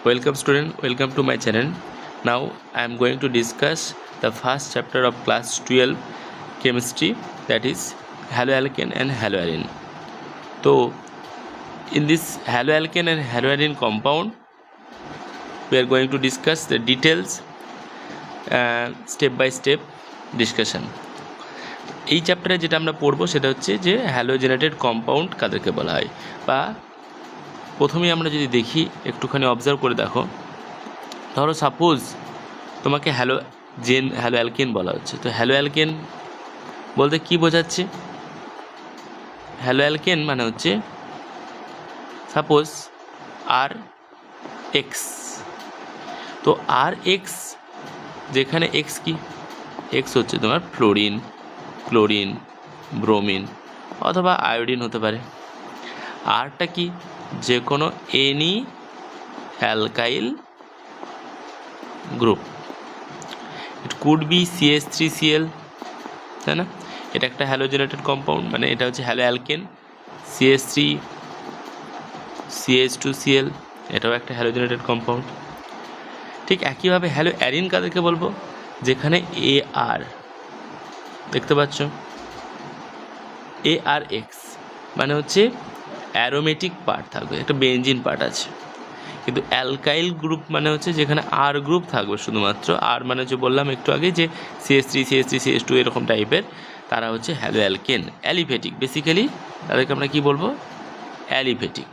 Welcome student, welcome to my channel. Now I am going to discuss the first chapter of class 12 chemistry, that is haloalkane and haloarine. So in this haloalkane and haloarine compound we are going to discuss the details, step by step discussion. এই চ্যাপ্টারে যেটা আমরা পড়বো সেটা হচ্ছে যে halogenated compound কাদেরকে বলা হয়, বা প্রথমেই আমরা যদি দেখি একটুখানি অবজার্ভ করে দেখো, ধরো সাপোজ তোমাকে হ্যালোঅ্যালকেন বলা হচ্ছে। তো হ্যালোঅ্যালকেন বলতে কি বোঝাচ্ছে? হ্যালোঅ্যালকেন মানে হচ্ছে সাপোজ আর এক্স। তো আর এক্স, যেখানে এক্স কি, এক্স হচ্ছে তোমার ফ্লোরিন, ক্লোরিন, ব্রোমিন অথবা আয়োডিন হতে পারে। আরটা কি, যে কোনো any alkyl group, it could be CH3Cl, তাই না? এটা একটা হ্যালোজেনেটেড কম্পাউন্ড, মানে এটা হচ্ছে হ্যালোঅ্যালকেন। CH3 CH2Cl এটাও একটা হ্যালোজেনেটেড কম্পাউন্ড। ঠিক একইভাবে হ্যালোঅ্যারিন কাদেরকে বলবো? যেখানে AR দেখতে পাচ্ছ, ARX মানে হচ্ছে অ্যারোমেটিক পার্ট থাকবে, একটা বেনজিন পার্ট আছে। কিন্তু অ্যালকাইল গ্রুপ মানে হচ্ছে যেখানে আর গ্রুপ থাকবে শুধুমাত্র। আর মানে হচ্ছে বললাম একটু আগে যে CH3 CH2 এরকম টাইপের, তারা হচ্ছে হ্যালোঅ্যালকেন। অ্যালিফেটিক, বেসিক্যালি তাদেরকে আমরা কি বলবো? অ্যালিফেটিক।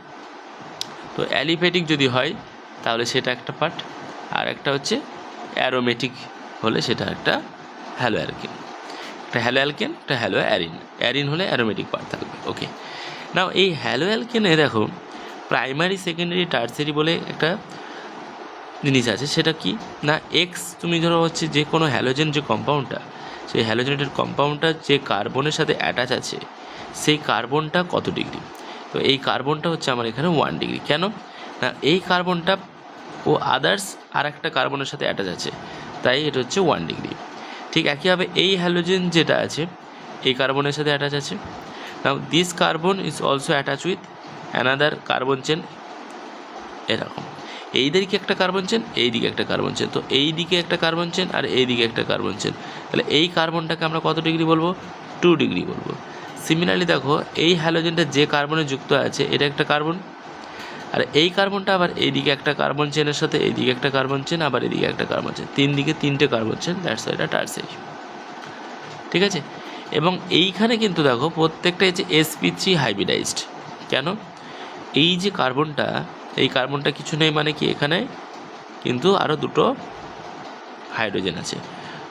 তো অ্যালিফেটিক যদি হয় তাহলে সেটা একটা পার্ট, আর একটা হচ্ছে অ্যারোমেটিক হলে সেটা একটা হ্যালোঅ্যালকেন। একটা হ্যালোঅ্যালকেন, একটা হ্যালোঅ্যারিন। অ্যারিন হলে অ্যারোমেটিক পার্ট থাকবে। ওকে, নাও এই হ্যালোঅ্যালকেনে দেখো প্রাইমারি, সেকেন্ডারি, টার্সিয়ারি বলে একটা জিনিস আছে। সেটা কি না, এক্স তুমি ধরো হচ্ছে যে কোনো হ্যালোজেন যে কম্পাউন্ডটা, সেই হ্যালোজেনেটেড কম্পাউন্ডটা যে কার্বনের সাথে অ্যাটাচ আছে, সেই কার্বনটা কত ডিগ্রি? তো এই কার্বনটা হচ্ছে আমার এখানে 1 ডিগ্রি। কেন না, এই কার্বনটা ও আদার্স আর একটা কার্বনের সাথে অ্যাটাচ আছে, তাই এটা হচ্ছে 1 ডিগ্রি। ঠিক একইভাবে এই হ্যালোজেন যেটা আছে এই কার্বনের সাথে অ্যাটাচ আছে। Now this carbon is also attach with another carbon chain, এরকম এইদিকে একটা কার্বন চেন, এইদিকে একটা কার্বন চেন। তো এই দিকে একটা কার্বন চেন আর এইদিকে একটা কার্বন চেন, তাহলে এই কার্বনটাকে আমরা কত ডিগ্রি বলবো? 2 ডিগ্রি বলবো। সিমিলারলি দেখো এই হ্যালোজেনটা যে কার্বনে যুক্ত আছে এটা একটা কার্বন, আর এই কার্বনটা আবার এইদিকে একটা কার্বন চেনের সাথে এইদিকে একটা কার্বন চেন, আবার এদিকে একটা কার্বন চেন, 3 দিকে 3টে কার্বন চেন, দ্যাটস এটা টার্সিয়ারি। ঠিক আছে, এবং এইখানে কিন্তু দেখো প্রত্যেকটা হচ্ছে sp3 হাইব্রিডাইজড। কেন? এই যে কার্বনটা, এই কার্বনটা কিছু নেই, মানে কি এখানে কিন্তু আরও দুটো হাইড্রোজেন আছে।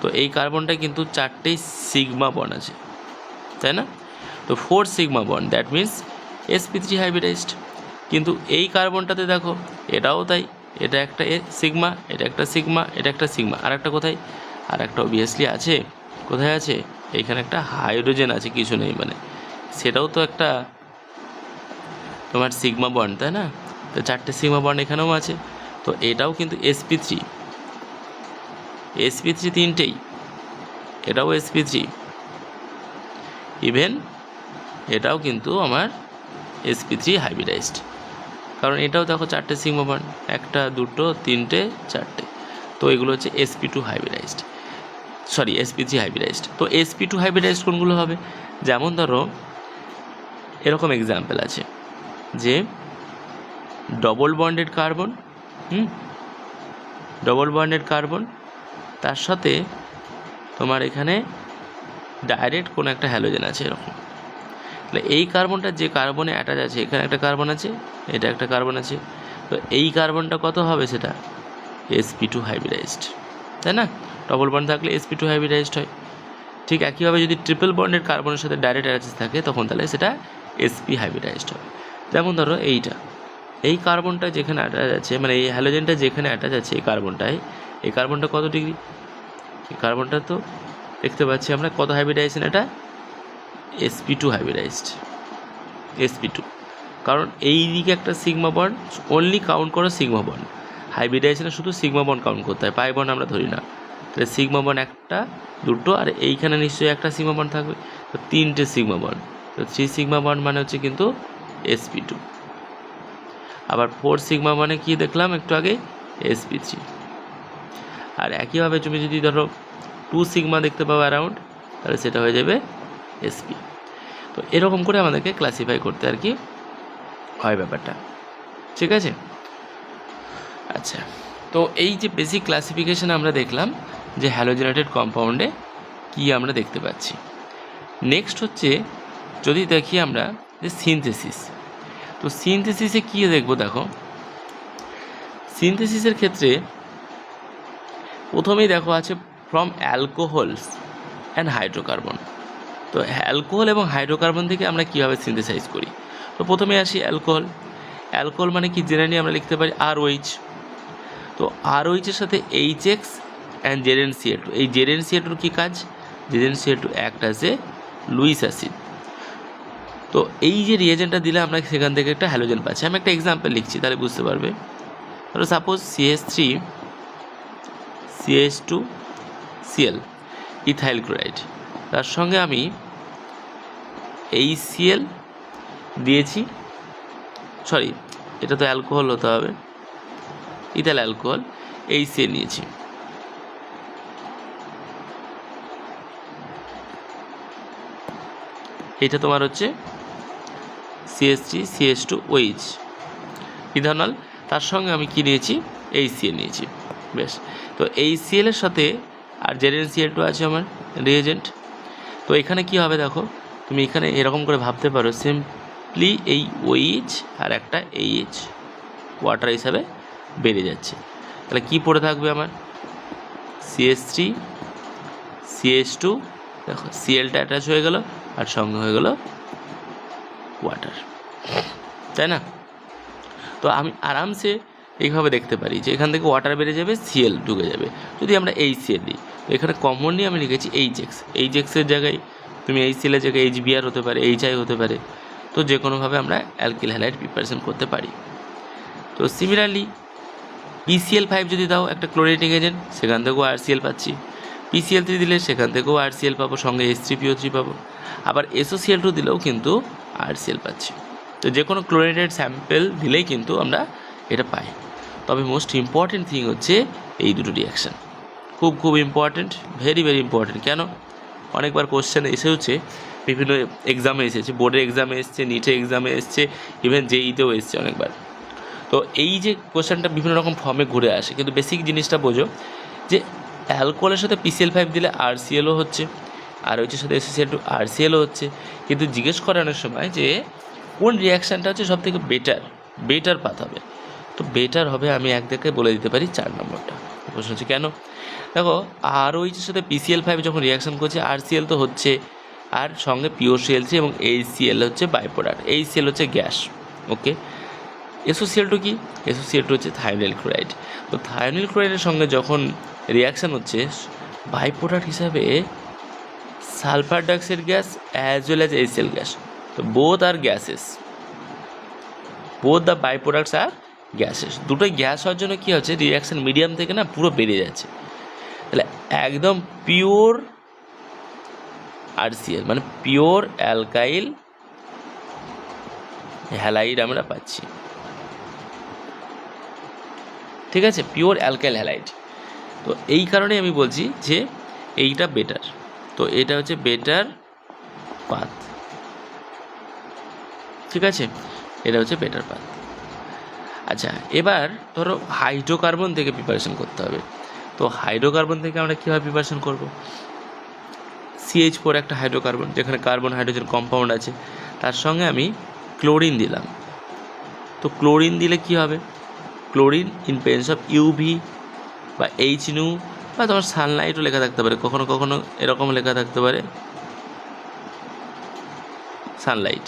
তো এই কার্বনটা কিন্তু 4টেই সিগমা বন্ড আছে, তাই না? তো 4 sigma bond, that means sp3 hybridised. কিন্তু এই কার্বনটাতে দেখো এটাও তাই, এটা একটা সিগমা, এটা একটা সিগমা, এটা একটা সিগমা, আর একটা কোথায়? আর একটা অবভিয়াসলি আছে, কোথায় আছে? এইখানে একটা হাইড্রোজেন আছে, কিছু নেই মানে, সেটাও তো একটা তোমার সিগমা বন্ড, তাই না? তো 4টে সিগমা বন্ড এখানেও আছে। তো এটাও কিন্তু sp3 3টেই, এটাও sp3, ইভেন এটাও কিন্তু আমার sp3 হাইব্রিডাইজড। কারণ এটাও দেখো 4টে সিগমা বন্ড, 1 2 3টে 4টে। তো এগুলো হচ্ছে sp2 hybridised, sorry sp3 hybridised. তো sp2 হাইব্রিডাইজড কোনগুলো হবে? যেমন ধরো এরকম এক্সাম্পল আছে যে double bonded carbon, double bonded carbon, তার সাথে তোমার এখানে ডাইরেক্ট কোনো একটা হ্যালোজেন আছে এরকম। তাহলে এই কার্বনটা যে কার্বনে অ্যাটাচ আছে, এখানে একটা কার্বন আছে, এটা একটা কার্বন আছে, তো এই কার্বনটা কত হবে? সেটা sp2 হাইব্রিডাইজড, তাই না? ডবল বন্ড থাকলে sp2 হাইব্রিডাইজড হয়। ঠিক একইভাবে যদি ট্রিপল বন্ডের কার্বনের সাথে ডাইরেক্ট অ্যাটাচ থাকে তখন তাহলে সেটা sp হাইব্রিডাইজড হবে। যেমন ধরো এইটা, এই কার্বনটা যেখানে অ্যাটাচ আছে, মানে এই হ্যালোজেনটা যেখানে অ্যাটাচ আছে এই কার্বনটায়, এই কার্বনটা কত ডিগ্রি? এই কার্বনটা তো দেখতে পাচ্ছি আমরা কত হাইব্রিডাইজেশন, এটা sp2 হাইব্রিডাইজড, sp2। কারণ এই দিকে একটা সিগমা বন্ড, অনলি কাউন্ট করো সিগমা বন্ড, হাইব্রিডাইজেশনে শুধু সিগমা বন্ড কাউন্ট করতে হয়, পাই বন্ড আমরা ধরি না। তাহলে সিগমা বন্ড 1 2, আর এইখানে নিশ্চয়ই একটা সিগমা বন্ড থাকবে, তো 3টে সিগমা বন্ড। তো 3 সিগমা বন্ড মানে হচ্ছে কিন্তু sp2। আবার 4 সিগমা মানে কি দেখলাম একটু আগে? sp3। আর একইভাবে তুমি যদি ধরো 2 সিগমা দেখতে পাও অ্যারাউন্ড, তাহলে সেটা হয়ে যাবে sp। তো এরকম করে আমাদেরকে ক্লাসিফাই করতে আর কি হয় ব্যাপারটা, ঠিক আছে। আচ্ছা, তো এই যে বেসিক ক্লাসিফিকেশন আমরা দেখলাম যে হ্যালোজেনেটেড কম্পাউন্ডে কি আমরা দেখতে পাচ্ছি। নেক্সট হচ্ছে যদি দেখি আমরা যে সিনথেসিস। তো সিনথেসিসে কী দেখবো, দেখো সিনথেসিসের ক্ষেত্রে প্রথমেই দেখো আছে ফ্রম অ্যালকোহলস অ্যান্ড হাইড্রোকার্বন। তো অ্যালকোহল এবং হাইড্রোকার্বন থেকে আমরা কীভাবে সিনথেসাইজ করি। তো প্রথমে আসি অ্যালকোহল। অ্যালকোহল মানে কি জেনারেলি আমরা লিখতে পারি RH। তো ROH-এর সাথে HX অ্যান্ড ZnCl2। এই ZnCl2 কী কাজ, ZnCl2 act as a Luis acid. তো এই যে রিয়েজেন্টটা দিলে আমরা সেখান থেকে একটা হ্যালোজেন পাচ্ছি। আমি একটা এক্সাম্পল লিখছি তাহলে বুঝতে পারবে। ধরো suppose CH3 CH2Cl ethyl chloride, তার সঙ্গে আমি HCl দিয়েছি, সরি এটা তো অ্যালকোহল হতে হবে, ইথাইল অ্যালকোহল, HCl নিয়েছি। এটা তোমার হচ্ছে CH3 CH2OH ইথানল, তার সঙ্গে আমি কি নিয়েছি, HCl নিয়েছি। বেশ, তো HCl এর সাথে আর ZnCl2 আছে আমার রিয়েজেন্ট। তো এখানে কি হবে দেখো, তুমি এখানে এরকম করে ভাবতে পারো, সিম্পলি এই OH আর একটা H ওয়াটার হিসাবে বেড়ে যাচ্ছে। তাহলে কি পড়ে থাকবে আমার, CH3 CH2, দেখো Clটা অ্যাটাচ হয়ে গেল আর সঙ্গে হয়ে গেল ওয়াটার, তাই না। তো আমি আরামসে এইভাবে দেখতে পারি যে এখান থেকে ওয়াটার বেড়ে যাবে, Cl ঢুকে যাবে। যদি আমরা HCl দিই, তো এখানে কমনলি আমি লিখেছি HX। HX-এর জায়গায় তুমি HCl-এর জায়গায় HBr হতে পারে, HI হতে পারে। তো যে কোনোভাবে আমরা অ্যালকিল হ্যালাইড প্রিপারেশন করতে পারি। তো সিমিলারলি PCl5 যদি দাও একটা ক্লোরিনেটিং এজেন্ট, সেখান থেকেও RCl পাচ্ছি। PCl3 দিলে সেখান থেকেও RCl পাবো, সঙ্গে H3PO3 পাবো। আবার SOCl2 দিলেও কিন্তু RCl পাচ্ছি। তো যে কোনো ক্লোরিনেটেড স্যাম্পেল দিলেই কিন্তু আমরা এটা পাই। তবে মোস্ট ইম্পর্টেন্ট থিং হচ্ছে এই দুটো রিয়াকশান, খুব খুব ইম্পর্টেন্ট, ভেরি ভেরি ইম্পর্টেন্ট। কেন, অনেকবার কোশ্চেন এসেছে, বিভিন্ন এক্সামে এসেছে, বোর্ডের এক্সামে এসছে, নিটে এক্সামে এসছে, ইভেন JEE-তেও এসছে অনেকবার। তো এই যে কোশ্চেনটা বিভিন্ন রকম ফর্মে ঘুরে আসে, কিন্তু বেসিক জিনিসটা বোঝো যে অ্যালকোহলের সাথে PCl5 দিলে RClও হচ্ছে, আর OH-এর সাথে SOCl2 RClও হচ্ছে, কিন্তু জিজ্ঞেস করানোর সময় যে কোন রিয়াকশানটা হচ্ছে সবথেকে বেটার পাথ হবে। তো বেটার হবে আমি এক দেখে বলে দিতে পারি 4 নম্বরটা। প্রশ্ন হচ্ছে কেন, দেখো ROH-এর সাথে PCl5 যখন রিয়াকশান করছে RCl তো হচ্ছে, আর সঙ্গে POCl3 এবং HCl হচ্ছে বাই প্রোডাক্ট, HCl হচ্ছে গ্যাস, ওকে। SOCl2 কি, SOCl2 হচ্ছে থায়োনিল ক্লোরাইড। তো থায়োনিল ক্লোরাইডের সঙ্গে যখন রিয়াকশান হচ্ছে, বাই প্রোডাক্ট হিসাবে sulphur dioxide gas as well as HCl gas. তো both are gases, both the byproducts are gases. দুটোই গ্যাস হওয়ার জন্য কী হচ্ছে, রিয়াকশান মিডিয়াম থেকে না পুরো বেড়ে যাচ্ছে। তাহলে একদম পিওর RCl মানে পিওর অ্যালকাইল হ্যালাইড আমরা পাচ্ছি, ঠিক আছে, পিওর অ্যালকাইল হ্যালাইড। তো এই কারণেই আমি বলছি যে এইটা বেটার। তো এটা হচ্ছে বেটার পাথ, ঠিক আছে, এটা হচ্ছে বেটার পাথ। আচ্ছা, এবার ধরো হাইড্রোকার্বন থেকে প্রিপারেশন করতে হবে। তো হাইড্রোকার্বন থেকে আমরা কীভাবে প্রিপারেশন করব, CH4 একটা হাইড্রোকার্বন, যেখানে কার্বন হাইড্রোজেন কম্পাউন্ড আছে, তার সঙ্গে আমি ক্লোরিন দিলাম। তো ক্লোরিন দিলে কি হবে, chlorine in presence of UV বা HNO বা তোমার সানলাইটও লেখা থাকতে পারে, কখনো কখনো এরকম লেখা থাকতে পারে সানলাইট।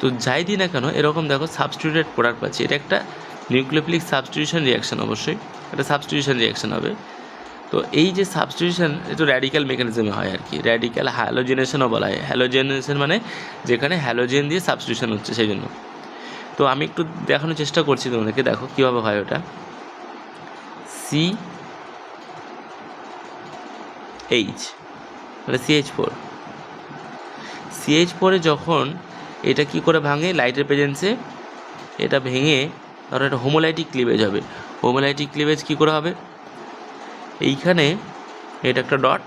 তো যাই দিই না কেন এরকম দেখো সাবস্টিটিউটেড প্রোডাক্ট পাচ্ছি। এটা একটা নিউক্লিওফিলিক সাবস্টিটিউশন রিয়াকশান, অবশ্যই এটা সাবস্টিটিউশন রিয়াকশান হবে। তো এই যে সাবস্টিটিউশন একটু র্যাডিক্যাল মেকানিজমে হয় আর কি, র্যাডিক্যাল হ্যালোজেনেশনও বলা হয়। হ্যালোজেনেশন মানে যেখানে হ্যালোজেন দিয়ে সাবস্টিটিউশন হচ্ছে, সেই জন্য। তো আমি একটু দেখানোর চেষ্টা করছি তোমাদেরকে, দেখো কীভাবে হয় ওটা। CH মানে CH4 যখন এটা কি করে ভাঙে, লাইটের প্রেজেন্সে এটা ভেঙে ধরো এটা হোমোলাইটিক ক্লিভেজ হবে। হোমোলাইটিক ক্লিভেজ কী করে হবে, এইখানে এটা একটা ডট,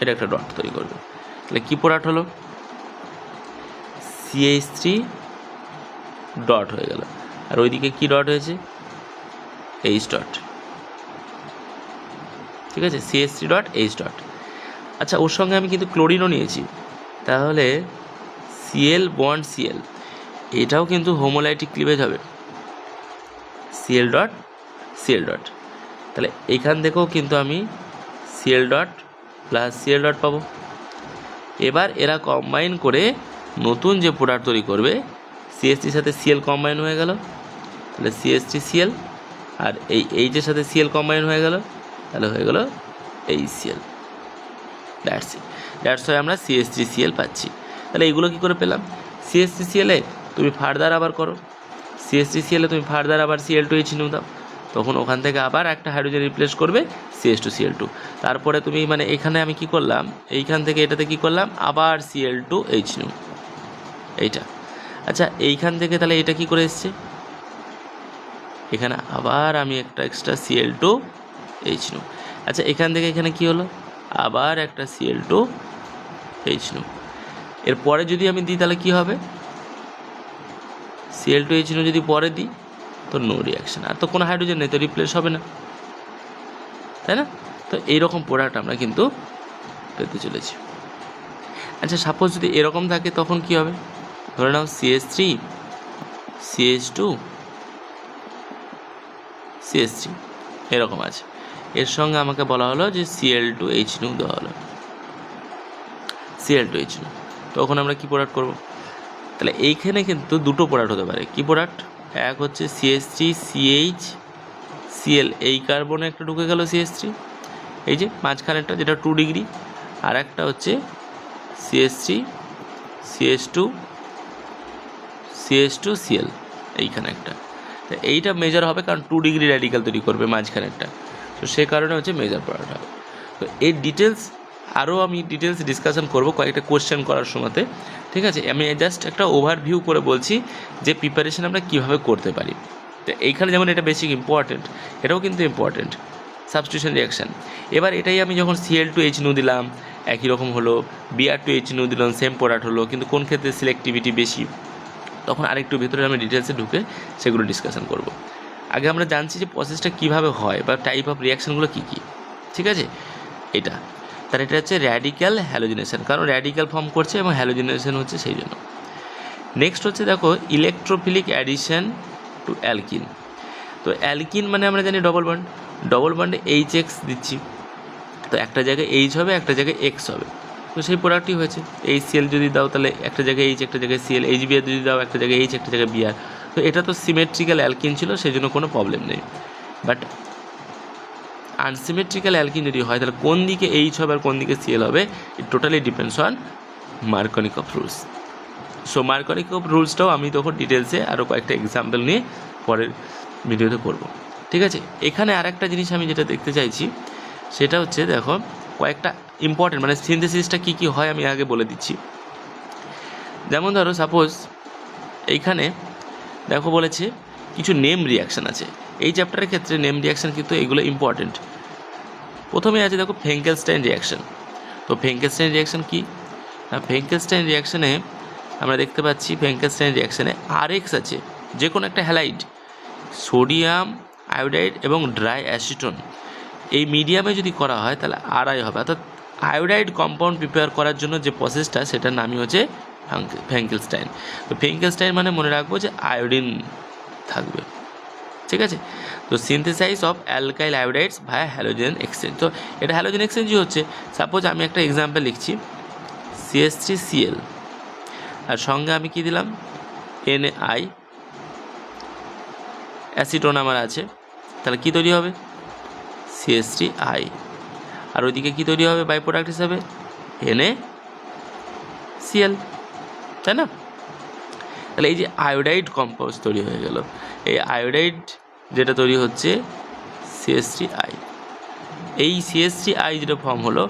এটা একটা ডট তৈরি করবে, তাহলে কী প্রোডাক্ট হলো, CH3 ডট হয়ে গেল, আর ওইদিকে কী ডট হয়েছে, H ডট, ঠিক আছে, CH3 ডট H ডট। আচ্ছা ওর সঙ্গে আমি কিন্তু ক্লোরিনও নিয়েছি, তাহলে Cl বন্ড Cl, এটাও কিন্তু হোমোলাইটিক ক্লিভেজ হবে, Cl ডট Cl ডট। তাহলে এইখান থেকেও কিন্তু আমি Cl dot plus Cl dot পাবো। এবার এরা কম্বাইন করে নতুন যে প্রোডাক্ট তৈরি করবে, CH3 সাথে Cl কম্বাইন হয়ে গেল, তাহলে CH3Cl, আর এই H এর সাথে Cl কম্বাইন হয়ে গেল, তাহলে হয়ে গেল HCl। That's it, that's why আমরা CH3Cl পাচ্ছি। তাহলে এইগুলো কী করে পেলাম, CH3Cl এ তুমি ফার্দার আবার করো, CH3Cl এ তুমি ফার্দার আবার Cl2H নিউ দাও, তখন ওখান থেকে আবার একটা হাইড্রোজেন রিপ্লেস করবে CH2Cl2। তারপরে তুমি মানে এখানে আমি কি করলাম, এইখান থেকে এটাতে কি করলাম, আবার Cl2H নিউ, এইটা। আচ্ছা এইখান থেকে তাহলে এটা কি করে এসছে, এখানে আবার আমি একটা এক্সট্রা Cl2H নিউ। আচ্ছা এখান থেকে এখানে কি হলো, আবার একটা Cl2H নিউ। এরপরে যদি আমি দিই তাহলে কি হবে, Cl2H নিউ যদি পরে দিই তো নো রিয়াকশান, আর তো কোনো হাইড্রোজেন নেই, তো রিপ্লেস হবে না, তাই না? তো এইরকম প্রোডাক্ট আমরা কিন্তু পেতে চলেছি। আচ্ছা সাপোজ যদি এরকম থাকে তখন কি হবে, ধরে নাও CH3 CH2 CH3 এরকম আছে, এর সঙ্গে আমাকে বলা হলো যে Cl2H নিউ দেওয়া হলো, Cl2H নিউ, তখন আমরা কি প্রোডাক্ট করব, তাহলে এইখানে কিন্তু দুটো প্রোডাক্ট হতে পারে। কি প্রোডাক্ট, এক হচ্ছে CH3CH এই কার্বনে একটা ঢুকে গেল CH3, এই যে মাঝখানেরটা যেটা 2 ডিগ্রি, আর একটা হচ্ছে CH3CH2CL এইখানে একটা, এইটা মেজার হবে কারণ 2 ডিগ্রি র্যাডিক্যাল তৈরি করবে মাঝখানেরটা, তো সে কারণে হচ্ছে মেজার প্রোডাক্ট হবে। তো এই ডিটেলস আরও আমি ডিটেলস ডিসকাশন করব কয়েকটা কোয়েশ্চেন করার সময়তে, ঠিক আছে। আমি জাস্ট একটা ওভারভিউ করে বলছি যে প্রিপারেশন আমরা কীভাবে করতে পারি। তো এইখানে যেমন এটা বেসিক ইম্পর্টেন্ট, এটাও কিন্তু ইম্পর্টেন্ট, সাবস্টিটিউশন রিয়াকশান। এবার এটাই আমি যখন Cl2H নিউ দিলাম একই রকম হলো, Br2H নিউ দিলাম সেম প্রোডাক্ট হলো, কিন্তু কোন ক্ষেত্রে সিলেক্টিভিটি বেশি, তখন আরেকটু ভিতরে আমি ডিটেলসে ঢুকে সেগুলো ডিসকাশন করব। আগে আমরা জানছি যে প্রসেসটা কীভাবে হয় বা টাইপ অফ রিয়াকশানগুলো কী কী, ঠিক আছে। এটা তার এটা হচ্ছে র্যাডিক্যাল হ্যালোজিনেশন, কারণ র্যাডিক্যাল ফর্ম করছে এবং হ্যালোজিনেশন হচ্ছে সেই জন্য। নেক্সট হচ্ছে দেখো ইলেকট্রোফিলিক অ্যাডিশন টু অ্যালকিন। তো অ্যালকিন মানে আমরা জানি ডবল বন্ডে HX দিচ্ছি, তো একটা জায়গায় H হবে একটা জায়গায় X হবে, তো সেই প্রোডাক্টই হয়েছে। HCl যদি দাও তাহলে একটা জায়গায় H একটা জায়গায় Cl, HBr যদি দাও একটা জায়গায় H একটা জায়গায় Br, তো এটা তো সিমেট্রিক্যাল অ্যালকিন ছিল, সেই জন্য কোনো প্রবলেম নেই। বাট আনসিমেট্রিক্যাল অ্যালকিন যদি হয় তাহলে কোন দিকে H হবে আর কোন দিকে Cl হবে, it totally depends on Markovnikov rules. So Markovnikov রুলসটাও আমি তখন ডিটেলসে আরও কয়েকটা এক্সাম্পল নিয়ে পরের ভিডিওতে করব, ঠিক আছে। এখানে আরেকটা জিনিস আমি যেটা দেখতে চাইছি সেটা হচ্ছে দেখো কয়েকটা ইম্পর্টেন্ট মানে সিনথেসিসটা কী কী হয় আমি আগে বলে দিচ্ছি। যেমন ধরো সাপোজ এইখানে দেখো বলেছে কিছু নেম রিয়াকশান আছে, এই চ্যাপ্টারের ক্ষেত্রে নেম রিয়াকশান কিন্তু এগুলো ইম্পর্টেন্ট। প্রথমে আছে দেখো ফ্র্যাঙ্কেলস্টাইন রিয়াকশান। তো ফ্র্যাঙ্কেলস্টাইন রিয়াকশান কি না, ফ্র্যাঙ্কেলস্টাইন রিয়াকশানে আমরা দেখতে পাচ্ছি ফ্র্যাঙ্কেলস্টাইন রিয়াকশানে RX আছে, যে কোনো একটা হ্যালাইড, সোডিয়াম আয়োডাইড এবং ড্রাই অ্যাসিটোন, এই মিডিয়ামে যদি করা হয় তাহলে RI হবে, অর্থাৎ আয়োডাইড কম্পাউন্ড প্রিপেয়ার করার জন্য যে প্রসেসটা সেটার নামই হচ্ছে ফ্র্যাঙ্কেলস্টাইন। তো ফ্র্যাঙ্কেলস্টাইন মানে মনে রাখবো যে আয়োডিন থাকবে, ঠিক আছে। তো synthesize of alkyl iodides via halogen exchange, তো এটা হ্যালোজেন এক্সচেঞ্জই হচ্ছে। সাপোজ আমি একটা এক্সাম্পল লিখছি CH3Cl, আর সঙ্গে আমি কি দিলাম NaI, অ্যাসিটোন আমার আছে, তাহলে কী তৈরি হবে CH3I, আর ওইদিকে কী তৈরি হবে বাই প্রোডাক্ট হিসাবে NaCl, তাই না। তাহলে এই যে আয়োডাইড কম্পাউন্ড তৈরি হয়ে গেল, এই আয়োডাইড যেটা তৈরি হচ্ছে CH3I, এই CH3I যেটা ফর্ম হলো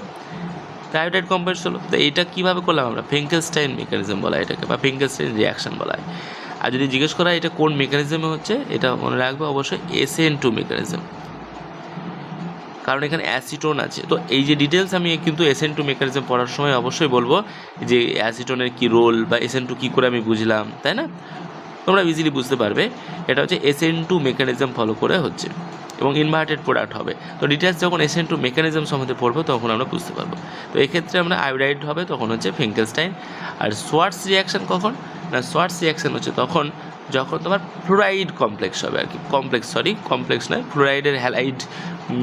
আয়োডাইড কম্পাউন্ড হলো। তো এটা কীভাবে করলাম আমরা, ফ্র্যাঙ্কেলস্টাইন মেকানিজম বলা হয় এটাকে, বা ফ্র্যাঙ্কেলস্টাইন রিয়াকশান বলা হয়। আর যদি জিজ্ঞেস করা এটা কোন মেকানিজমে হচ্ছে, এটা মনে রাখবে অবশ্যই SN2 মেকানিজম, কারণ এখানে অ্যাসিটোন আছে। তো এই যে ডিটেলস আমি কিন্তু SN2 মেকানিজম পড়ার সময় অবশ্যই বলবো যে অ্যাসিটোনের কী রোল বা SN2 কী করে আমি বুঝলাম, তাই না? তোমরা ইজিলি বুঝতে পারবে এটা হচ্ছে SN2 মেকানিজম ফলো করে হচ্ছে এবং ইনভার্টেড প্রোডাক্ট হবে। তো ডিটেলস যখন SN2 মেকানিজম সম্বন্ধে পড়বো তখন আমরা বুঝতে পারবো। তো এক্ষেত্রে আমরা আয়োডাইড হবে তখন হচ্ছে ফিঙ্কেলস্টাইন। আর সোয়ার্টস রিয়াকশান কখন না, সোয়ার্টস রিয়াকশান হচ্ছে তখন যখন তোমার ফ্লোরাইড কমপ্লেক্স হবে আর কি, কমপ্লেক্স নয়, ফ্লোরাইডের হ্যালাইড,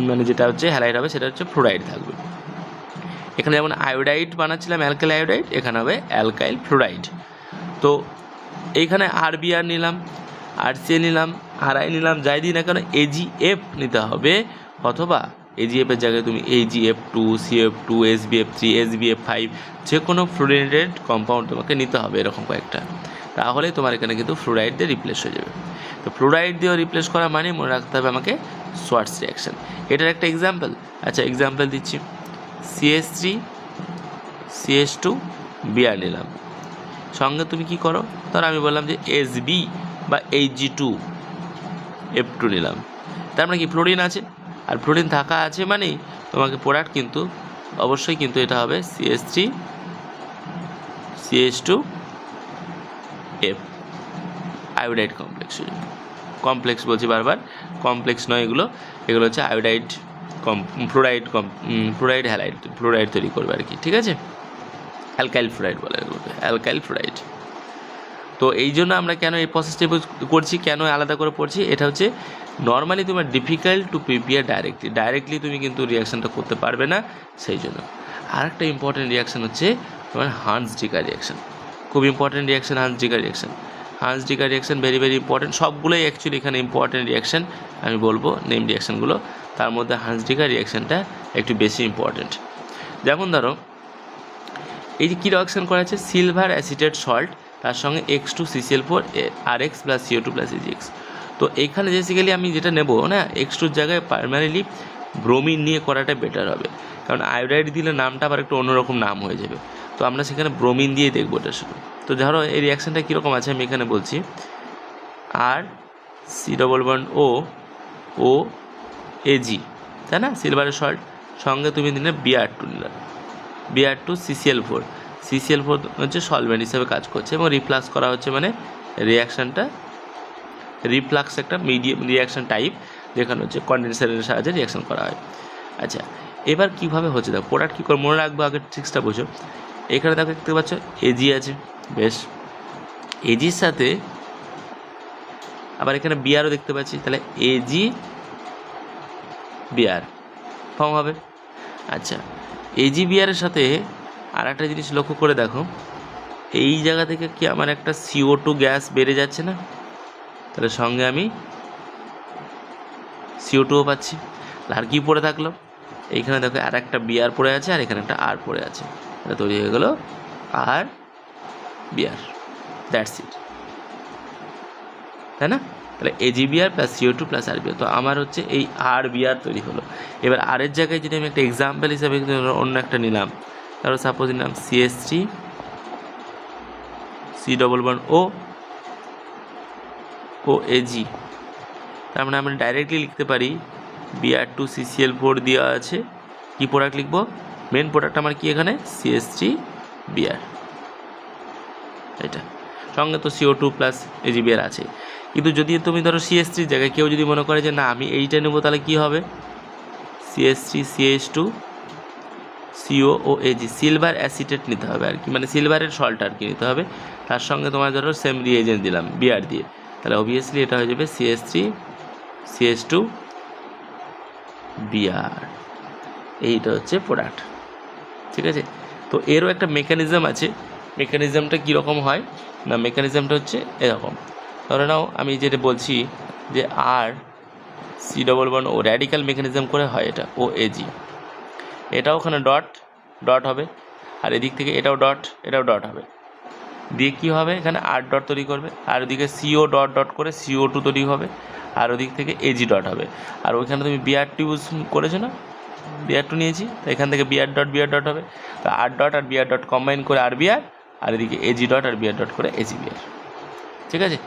মানে যেটা হচ্ছে হ্যালাইড হবে সেটা হচ্ছে ফ্লোরাইড থাকবে। এখানে যেমন আয়োডাইড বানাচ্ছিলাম অ্যালকাইল আয়োডাইড, এখানে হবে অ্যালকাইল ফ্লোরাইড। তো এইখানে RBr নিলাম, RCl নিলাম, RI নিলাম, যাই দিই না কেন AgF নিতে হবে, অথবা AgF এর জায়গায় তুমি AgF2, CF2, SbF3, SbF5 যে কোনো ফ্লোরিনেটেড কম্পাউন্ড তোমাকে নিতে হবে, এরকম কয়েকটা, তাহলে তোমার এখানে কিন্তু ফ্লোরাইড দিয়ে রিপ্লেস হয়ে যাবে। তো ফ্লোরাইড দিয়ে রিপ্লেস করা মানে মনে রাখতে হবে আমাকে সোয়ার্টস রিয়াকশান। এটার একটা এক্সাম্পল, আচ্ছা এক্সাম্পল দিচ্ছি, CH3 CH2 Br নিলাম, সঙ্গে তুমি কি করো, ধর আমি বললাম যে SB বা Ag2F2 নিলাম, তার মানে কি ফ্লোরিন আছে, আর ফ্লোরিন থাকা আছে মানেই তোমাকে প্রোডাক্ট কিন্তু অবশ্যই কিন্তু এটা হবে CH3 CH2F, আয়োডাইড কমপ্লেক্স বলছি বারবার, কমপ্লেক্স নয় এগুলো হচ্ছে আয়োডাইড ফ্লোরাইড হ্যালাইড ফ্লোরাইড তৈরি করবে আর কি, ঠিক আছে, অ্যালকাইল ফ্লোরাইড বলে এগুলোকে, অ্যালকাইল ফ্লোরাইড। তো এই জন্য আমরা কেন এই প্রসেসটা করছি, কেন আলাদা করে পড়ছি, এটা হচ্ছে নর্মালি তোমার ডিফিকাল্ট টু প্রিপেয়ার ডাইরেক্টলি তুমি কিন্তু রিয়াকশানটা করতে পারবে না, সেই জন্য। আর একটা ইম্পর্টেন্ট রিয়াকশান হচ্ছে তোমার হান্স-ডিকার রিয়াকশান, খুব important reaction Hunsdiecker reaction very very important, সবগুলোই অ্যাকচুয়ালি এখানে ইম্পর্টেন্ট রিয়াকশান আমি বলবো নেম রিয়াকশানগুলো, তার মধ্যে হান্স-ডিকার রিয়াকশানটা একটু বেশি ইম্পর্টেন্ট। যেমন ধরো এই যে কী রিয়াকশান করা আছে, সিলভার অ্যাসিটেট সল্ট তার সঙ্গে X2CCl4 RX + CO2 + AgX। তো এখানে বেসিক্যালি আমি যেটা নেব না, X2 জায়গায় প্রাইমারিলি ব্রোমিন নিয়ে করাটা বেটার হবে, কারণ আয়োডাইড দিলে নামটা আবার একটু অন্যরকম নাম হয়ে যাবে, তো আমরা সেখানে ব্রোমিন দিয়ে দেখবো এটা শুধু। তো ধরো এই রিয়াকশানটা কীরকম আছে আমি এখানে বলছি, RC⋯O Ag, তাই না, সিলভারের সল্ট, সঙ্গে তুমি দিলে Br2 নিলাম, Br2CCl4 হচ্ছে সলভেন্ট হিসেবে কাজ করছে এবং রিফ্লাক্স করা হচ্ছে, মানে রিয়াকশানটা রিফ্লাক্স একটা মিডিয়াম রিয়াকশান টাইপ, যেখানে হচ্ছে কন্ডেন্সারের সাহায্যে রিয়াকশান করা হয়। আচ্ছা এবার কীভাবে হচ্ছে দেখো, প্রোডাক্ট কী করে মনে রাখবো আগে ট্রিক্সটা বোঝো। এখানে দেখো দেখতে পাচ্ছ Ag আছে, বেশ, Agর সাথে আবার এখানে Brও দেখতে পাচ্ছি, তাহলে AgBr ফর্ম হবে। আচ্ছা AgBr এর সাথে আর একটা জিনিস লক্ষ্য করে দেখো, এই জায়গা থেকে কি আমার একটা CO2 গ্যাস বেড়ে যাচ্ছে না, তাহলে সঙ্গে আমি CO2ও পাচ্ছি, আর কি পড়ে থাকলো, এইখানে দেখো আর একটা Br পড়ে আছে আর এখানে একটা R পড়ে আছে, এটা তৈরি হয়ে গেল RBr, দ্যাটস ইট, তাই না? তাহলে AgBr + CO2 + RBr, তো আমার হচ্ছে এই RBr তৈরি হলো। এবার আর এর জায়গায় যদি আমি একটা এক্সাম্পল হিসাবে অন্য একটা নিলাম, তাহলে সাপোজ নিলাম CH3 C⋯O Ag, তার মানে আমরা ডাইরেক্টলি লিখতে পারি Br2CCl4 দেওয়া আছে, কি প্রোডাক্ট লিখবো, মেন প্রোডাক্ট আমার কি এখানে CH3Br, এটা সঙ্গে তো CO2 + AgBr আছে। কিন্তু যদি তুমি ধরো CH3 জায়গায় কেউ যদি মনে করে যে না আমি এইটা নেবো, তাহলে কি হবে CH3CH2COOAg, সিলভার অ্যাসিটেট নিতে হবে আর কি, মানে সিলভারের সল্ট আর কি নিতে হবে, তার সঙ্গে তোমার ধরো সেম রিয়েজেন্ট দিলাম Br দিয়ে, তাহলে অবভিয়াসলি এটা হয়ে যাবে CH3CH2Br, এইটা হচ্ছে প্রোডাক্ট, ঠিক আছে। তো এরও একটা মেকানিজম আছে, মেকানিজমটা কীরকম হয় না, মেকানিজমটা হচ্ছে এরকম, ধরে নাও আমি যেটা বলছি যে RC⋯O র্যাডিক্যাল মেকানিজম করে হয় এটা OAg, এটাও ওখানে ডট হবে, আর এদিক থেকে এটাও ডট হবে, দিয়ে কী হবে এখানে R ডট তৈরি করবে, আর ওদিকে CO ডট করে CO2 তৈরি হবে, আর ওদিক থেকে Ag ডট হবে, আর ওইখানে তুমি Br2 ইউজ করেছো না, Br2 নিয়েছি, তো এখান থেকে Br ডট হবে, তো R ডট আর Br ডট কম্বাইন করে RBr, আর এদিকে Ag ডট আর Br ডট করে AgBr, ঠিক আছে?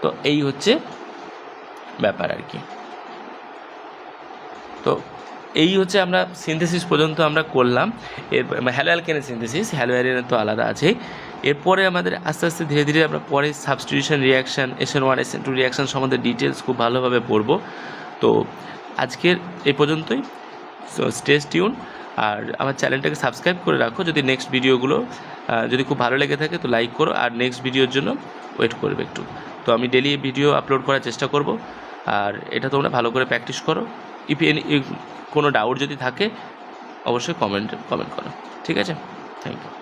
তো এই হচ্ছে ব্যাপার আর কি। তো এই হচ্ছে আমরা সিনথেসিস পর্যন্ত আমরা করলাম। এর হ্যালো অ্যালকেনের সিনথেসিস, হ্যালো অ্যারেনের তো আলাদা আছেই। এরপরে আমাদের আস্তে আস্তে ধীরে ধীরে আমরা পরে substitution reaction, SN1 SN2 reaction সম্বন্ধে ডিটেলস খুব ভালোভাবে পড়বো। তো আজকের এই পর্যন্তই। সো স্টে টিউন, আর আমার চ্যানেলটাকে সাবস্ক্রাইব করে রাখো। যদি নেক্সট ভিডিওগুলো যদি খুব ভালো লেগে থাকে তো লাইক করো, আর নেক্সট ভিডিওর জন্য ওয়েট করবে একটু। তো আমি ডেলি ভিডিও আপলোড করার চেষ্টা করব, আর এটা তোমরা ভালো করে প্র্যাকটিস করো। কোনো ডাউট যদি থাকে অবশ্যই কমেন্ট করো, ঠিক আছে? Thank you.